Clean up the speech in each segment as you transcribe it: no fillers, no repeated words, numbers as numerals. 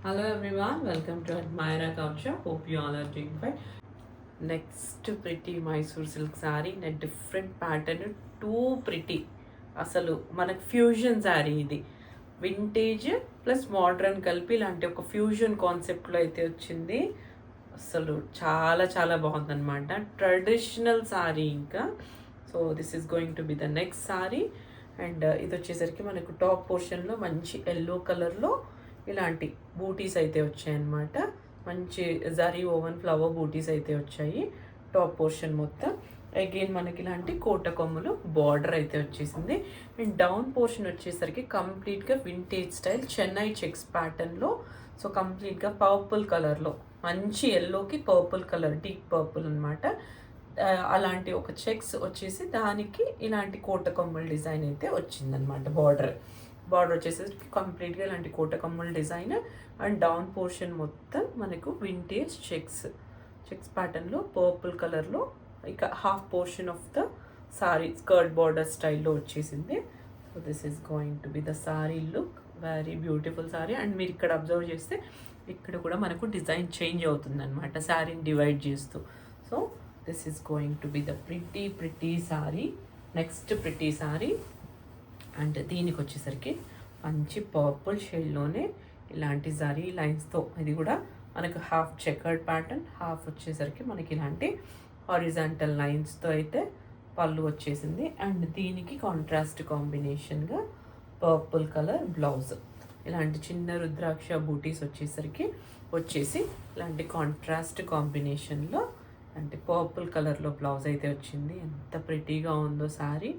Hello everyone, welcome to Admira Culture. Hope you all are doing fine. Next pretty Mysore silk saree in a different pattern. Too pretty. అసలు మనకు fusion sari ఇది vintage plus modern కలిపి ఇలాంటి ఒక fusion కాన్సెప్ట్లో అయితే వచ్చింది. అసలు చాలా చాలా బాగుందన్నమాట. ట్రెడిషనల్ శారీ ఇంకా. So this is going to be the next sari. And ఇది వచ్చేసరికి మనకు టాప్ పోర్షన్లో మంచి ఎల్లో కలర్లో ఇలాంటి బూటీస్ అయితే వచ్చాయన్నమాట. మంచి జరీ ఓవెన్ ఫ్లవర్ బూటీస్ అయితే వచ్చాయి టాప్ పోర్షన్ మొత్తం. అగైన్ మనకి ఇలాంటి కోట కొమ్ములు బార్డర్ అయితే వచ్చేసింది. అండ్ డౌన్ పోర్షన్ వచ్చేసరికి కంప్లీట్గా వింటేజ్ స్టైల్ చెన్నై చెక్స్ ప్యాటర్న్లో. సో కంప్లీట్గా పర్పుల్ కలర్లో మంచి ఎల్లోకి పర్పుల్ కలర్ డీప్ పర్పుల్ అనమాట. అలాంటి ఒక చెక్స్ వచ్చేసి దానికి ఇలాంటి కోట కొమ్మల డిజైన్ అయితే వచ్చిందనమాట. బార్డర్ వచ్చేసరికి కంప్లీట్గా ఇలాంటి కోట కొమ్మల డిజైన్. అండ్ డౌన్ పోర్షన్ మొత్తం మనకు వింటేజ్ చెక్స్ ప్యాటర్న్లో పర్పుల్ కలర్లో ఇక half portion of the sorry skirt border స్టైల్లో వచ్చేసింది. So this is going to be the sorry look. Very beautiful sorry. And మీరు ఇక్కడ అబ్జర్వ్ చేస్తే ఇక్కడ కూడా మనకు డిజైన్ చేంజ్ అవుతుంది అనమాట శారీని డివైడ్ చేస్తూ. So this is going to be the pretty sorry. Next pretty sorry. And దీనికి వచ్చేసరికి మంచి పర్పుల్ షేడ్లోనే ఇలాంటి జరీ లైన్స్తో, ఇది కూడా మనకు హాఫ్ చెకర్డ్ ప్యాటర్న్, హాఫ్ వచ్చేసరికి మనకి ఇలాంటి హారిజాంటల్ లైన్స్తో అయితే పళ్ళు వచ్చేసింది. అండ్ దీనికి కాంట్రాస్ట్ కాంబినేషన్గా పర్పుల్ కలర్ బ్లౌజ్. ఇలాంటి చిన్న రుద్రాక్ష బూటీస్ వచ్చేసి ఇలాంటి కాంట్రాస్ట్ కాంబినేషన్లో అంటే పర్పుల్ కలర్లో బ్లౌజ్ అయితే వచ్చింది. ఎంత ప్రిటీగా ఉందో శారీ.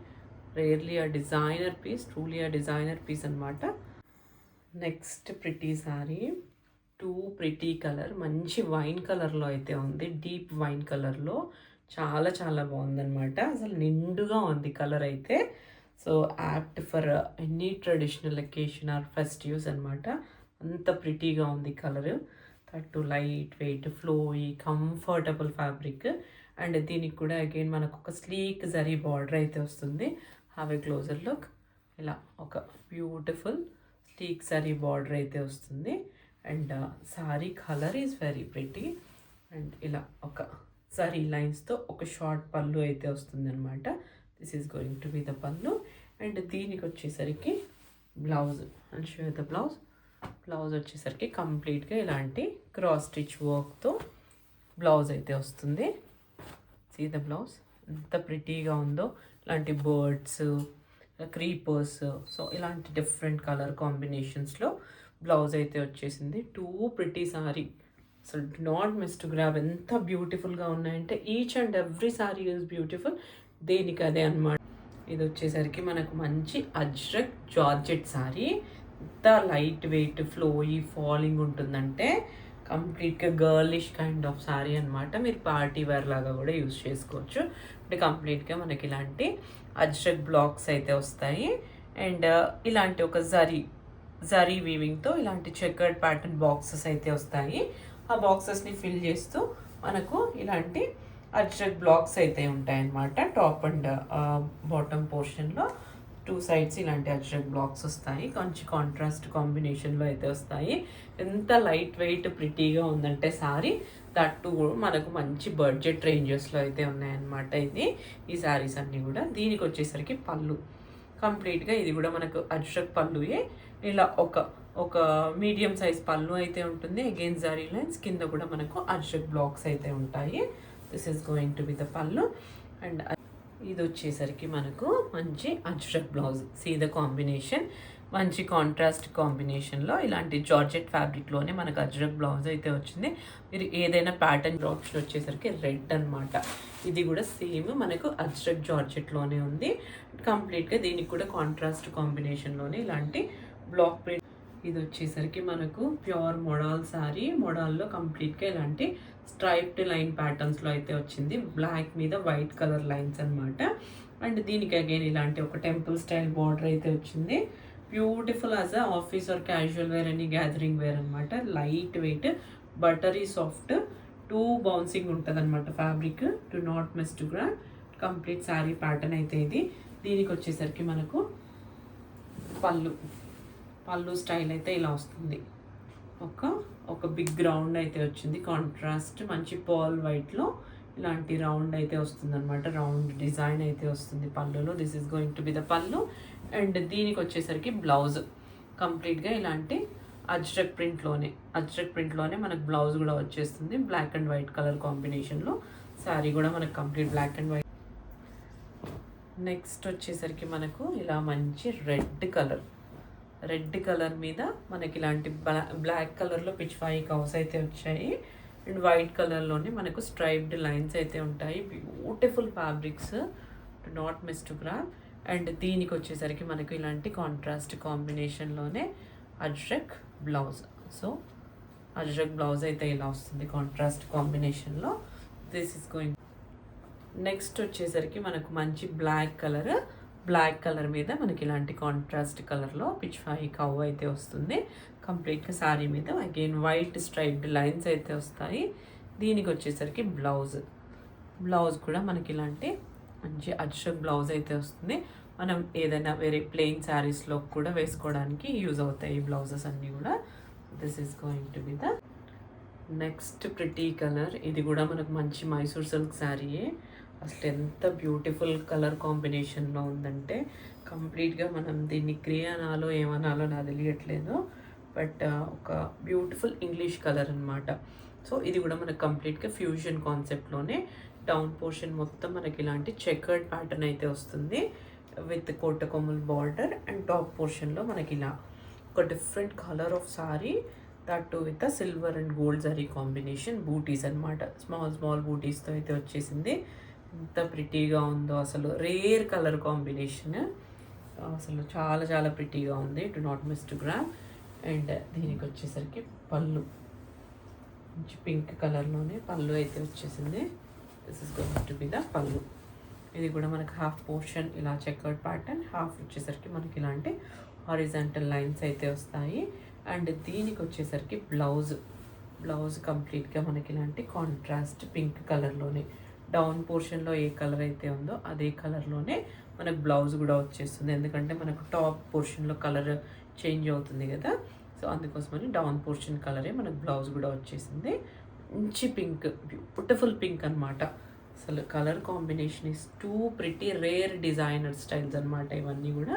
రేర్లీ ఆ డిజైనర్ పీస్, ట్రూలీ ఆ డిజైనర్ పీస్ అనమాట. Next pretty sari. Two pretty colour, మంచి వైన్ కలర్లో అయితే ఉంది. డీప్ వైన్ కలర్లో చాలా చాలా బాగుందనమాట. అసలు నిండుగా ఉంది కలర్ అయితే. So apt for any traditional occasion or festives అనమాట. అంత ప్రిటీగా ఉంది colour. Third light weight flowy comfortable fabric. And దీనికి కూడా అగైన్ మనకు ఒక స్లీక్ జరీ బార్డర్ అయితే వస్తుంది. Have a closer look. ఇలా ఒక బ్యూటిఫుల్ స్లీక్ జరీ బార్డర్ అయితే వస్తుంది. And sorry colour is very pretty. And ఇలా ఒక జరీ లైన్స్తో ఒక షార్ట్ పళ్ళు అయితే వస్తుంది అనమాట. This is going to be the పళ్ళు. అండ్ దీనికి వచ్చేసరికి blouse. And show the blouse వచ్చేసరికి కంప్లీట్గా ఇలాంటి క్రాస్ స్టిచ్ వర్క్తో బ్లౌజ్ అయితే వస్తుంది. సీ ద బ్లౌజ్ ఎంత ప్రిటీగా ఉందో. ఇలాంటి బర్డ్స్, క్రీపర్స్, సో ఇలాంటి డిఫరెంట్ కలర్ కాంబినేషన్స్లో బ్లౌజ్ అయితే వచ్చేసింది. Two pretty sorry. So not miss to grab. ఎంత బ్యూటిఫుల్గా ఉన్నాయంటే each and every sorry is beautiful. దేనికి అదే అనమాట. ఇది వచ్చేసరికి మనకు మంచి అజ్రక్ జార్జెట్ సారీ. ఎంత లైట్ వెయిట్ ఫ్లోయి ఫాలింగ్ ఉంటుందంటే కంప్లీట్గా గర్లిష్ కైండ్ ఆఫ్ సారీ అనమాట. మీరు పార్టీ వేర్ లాగా కూడా యూజ్ చేసుకోవచ్చు. అంటే కంప్లీట్గా మనకి ఇలాంటి అజ్రక్ బ్లాక్స్ అయితే వస్తాయి. అండ్ ఇలాంటి ఒక జరీ వీవింగ్తో ఇలాంటి చెకర్డ్ ప్యాటర్న్ బాక్సెస్ అయితే వస్తాయి. ఆ బాక్సెస్ని ఫిల్ చేస్తూ మనకు ఇలాంటి అజ్రక్ బ్లాక్స్ అయితే ఉంటాయన్నమాట. టాప్ అండ్ బాటమ్ పోర్షన్లో టూ సైడ్స్ ఇలాంటి అజ్రక్ బ్లాక్స్ వస్తాయి. కొంచెం కాంట్రాస్ట్ కాంబినేషన్లో అయితే వస్తాయి. ఎంత లైట్ వెయిట్ ప్రిటీగా ఉందంటే సారీ. దట్టు మనకు మంచి బడ్జెట్ రేంజెస్లో అయితే ఉన్నాయన్నమాట. ఈ శారీస్ అన్నీ కూడా. దీనికి వచ్చేసరికి పళ్ళు కంప్లీట్గా ఇది కూడా మనకు అజ్రక్ పళ్ళుయే. ఇలా ఒక మీడియం సైజ్ పళ్ళు అయితే ఉంటుంది. అగైన్ జరీ లైన్స్ కింద కూడా మనకు అజ్రక్ బ్లాక్స్ అయితే ఉంటాయి. This is going to be the పళ్ళు. అండ్ ఇది వచ్చేసరికి మనకు మంచి ajrak blouse. See the combination. మంచి కాంట్రాస్ట్ కాంబినేషన్లో ఇలాంటి జార్జెట్ ఫ్యాబ్రిక్లోనే మనకు అజ్రక్ బ్లౌజ్ అయితే వచ్చింది. మీరు ఏదైనా ప్యాటర్న్ ఆప్షన్ వచ్చేసరికి రెడ్ అనమాట. ఇది కూడా సేమ్ మనకు అజ్రక్ జార్జెట్లోనే ఉంది. కంప్లీట్గా దీనికి కూడా కాంట్రాస్ట్ కాంబినేషన్లోనే ఇలాంటి బ్లాక్ ప్రింట్. ఇది వచ్చేసరికి మనకు ప్యూర్ మొడాల్ శారీ. మొడాల్లో కంప్లీట్గా ఇలాంటి స్ట్రైప్డ్ లైన్ ప్యాటర్న్స్లో అయితే వచ్చింది. బ్లాక్ మీద వైట్ కలర్ లైన్స్ అనమాట. అండ్ దీనికి అగైన్ ఇలాంటి ఒక టెంపుల్ స్టైల్ బార్డర్ అయితే వచ్చింది. Beautiful as a office or casual wear అని గ్యాదరింగ్ వేర్ అనమాట. Light weight buttery soft. Too bouncing ఉంటుంది అనమాట fabric. To not miss to grand. Complete sari pattern అయితే ఇది. దీనికి వచ్చేసరికి మనకు పళ్ళు స్టైల్ అయితే ఇలా వస్తుంది. ఒక ఒక బిగ్ రౌండ్ అయితే వచ్చింది. కాంట్రాస్ట్ మంచి పర్ల్ వైట్లో ఇలాంటి రౌండ్ అయితే వస్తుంది అనమాట. రౌండ్ డిజైన్ అయితే వస్తుంది పళ్ళులో. This is going to be the పళ్ళు. అండ్ దీనికి వచ్చేసరికి బ్లౌజ్ కంప్లీట్గా ఇలాంటి అజ్రక్ ప్రింట్లోనే మనకు బ్లౌజ్ కూడా వచ్చేస్తుంది. బ్లాక్ అండ్ వైట్ కలర్ కాంబినేషన్లో శారీ కూడా మనకు complete black and white. Next వచ్చేసరికి మనకు ఇలా మంచి రెడ్ కలర్ మీద మనకి ఇలాంటి బ్లాక్ కలర్లో పిచ్వాయి కవర్స్ అయితే వచ్చాయి. అండ్ వైట్ కలర్లోనే మనకు స్ట్రైప్డ్ లైన్స్ అయితే ఉంటాయి. Beautiful fabrics, to not miss to grab. And దీనికి వచ్చేసరికి మనకు ఇలాంటి కాంట్రాస్ట్ కాంబినేషన్లోనే Ajrakh blouse. So Ajrakh blouse అయితే ఇలా వస్తుంది కాంట్రాస్ట్ కాంబినేషన్లో. This is going. నెక్స్ట్ వచ్చేసరికి మనకు మంచి బ్లాక్ కలర్ మీద మనకి ఇలాంటి కాంట్రాస్ట్ కలర్లో పిచ్వాయి కవ్ అయితే వస్తుంది కంప్లీట్గా శారీ మీద. అగైన్ వైట్ స్ట్రైప్డ్ లైన్స్ అయితే వస్తాయి. దీనికి వచ్చేసరికి బ్లౌజ్ కూడా మనకి ఇలాంటి మంచి అజ్రక్ బ్లౌజ్ అయితే వస్తుంది. మనం ఏదైనా వేరే ప్లెయిన్ శారీస్లో కూడా వేసుకోవడానికి యూజ్ అవుతాయి ఈ బ్లౌజెస్ అన్నీ కూడా. This is going to be the next pretty colour. ఇది కూడా మనకు మంచి మైసూర్ సిల్క్ శారీయే. అసలు ఎంత బ్యూటిఫుల్ కలర్ కాంబినేషన్లో ఉందంటే కంప్లీట్గా మనం దీన్ని గ్రే అనాలో ఏమనాలో నాకు తెలియట్లేదు. బట్ ఒక బ్యూటిఫుల్ ఇంగ్లీష్ కలర్ అనమాట. సో ఇది కూడా మనకు కంప్లీట్గా ఫ్యూజన్ కాన్సెప్ట్లోనే డౌన్ పోర్షన్ మొత్తం మనకి ఇలాంటి చెకర్డ్ ప్యాటర్న్ అయితే వస్తుంది with Kotakommal border. And top పోర్షన్లో మనకి ఇలా ఒక different colour of sari, that too with silver and gold zari combination. Buttis అనమాట, స్మాల్ బూటీస్తో అయితే వచ్చేసింది. ఎంత ప్రిటీగా ఉందో అసలు. రేర్ కలర్ కాంబినేషన్, అసలు చాలా ప్రిటీగా ఉంది. To not miss to gram. And దీనికి వచ్చేసరికి పళ్ళు మంచి పింక్ కలర్లోనే పళ్ళు అయితే వచ్చేసింది. This is going to be the పళ్ళు. ఇది కూడా మనకి హాఫ్ పోర్షన్ ఇలా చెకర్డ్ ప్యాటర్న్, హాఫ్ వచ్చేసరికి మనకి ఇలాంటి హారిజాంటల్ లైన్స్ అయితే వస్తాయి. అండ్ దీనికి వచ్చేసరికి బ్లౌజ్ కంప్లీట్గా మనకి ఇలాంటి కాంట్రాస్ట్ పింక్ కలర్లోనే, డౌన్ పోర్షన్లో ఏ కలర్ అయితే ఉందో అదే కలర్లోనే మనకు బ్లౌజ్ కూడా వచ్చేస్తుంది. ఎందుకంటే మనకు టాప్ పోర్షన్లో కలర్ చేంజ్ అవుతుంది కదా, సో అందుకోసమని డౌన్ పోర్షన్ కలరే మనకు బ్లౌజ్ కూడా వచ్చేసింది. మంచి పింక్, బ్యూటిఫుల్ పింక్ అనమాట. అసలు colour combination is two pretty rare designer styles అనమాట ఇవన్నీ కూడా.